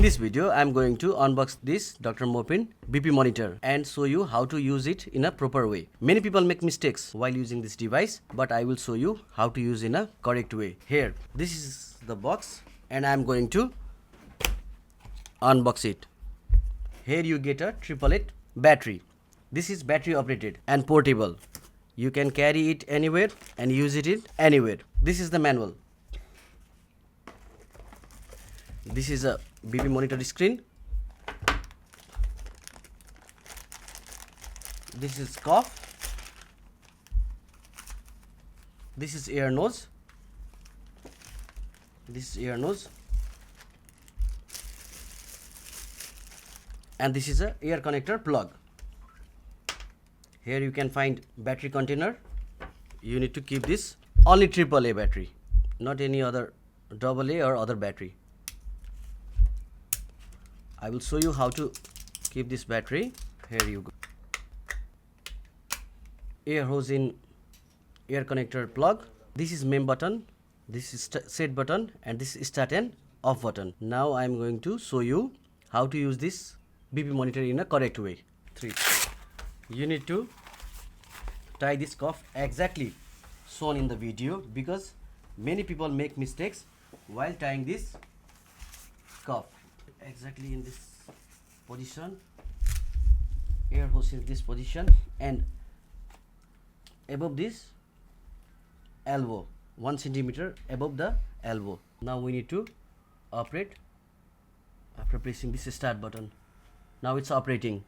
In this video, I am going to unbox this Dr Morepen BP monitor and show you how to use it in a proper way. Many people make mistakes while using this device, but I will show you how to use in a correct way. Here, this is the box and I am going to unbox it. Here you get a 888 battery. This is battery operated and portable. You can carry it anywhere and use it anywhere. This is the manual. This is a BP monitor screen. This is cuff. This is air nose. This is air nose. And this is a air connector plug. Here you can find battery container. You need to keep this only AAA battery, not any other AA or other battery. I will show you how to keep this battery. Here you go. Air hose in air connector plug. This is main button. This is set button and this is start and off button. Now I am going to show you how to use this BP monitor in a correct way. 3. You need to tie this cuff exactly shown in the video, because many people make mistakes while tying this cuff. Exactly in this position, air hose in this position, and above this elbow, 1 centimeter above the elbow. Now we need to operate after pressing this start button. Now it's operating.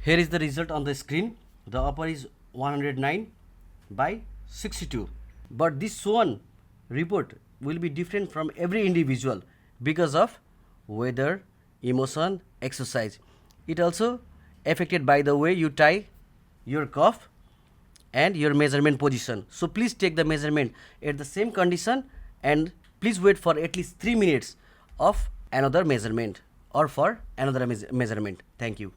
Here is the result on the screen. The upper is 109 by 62, but this shown report will be different from every individual because of weather, emotion, exercise. It also affected by the way you tie your cuff and your measurement position. So please take the measurement at the same condition and please wait for at least 3 minutes of another measurement or for another measurement. Thank you.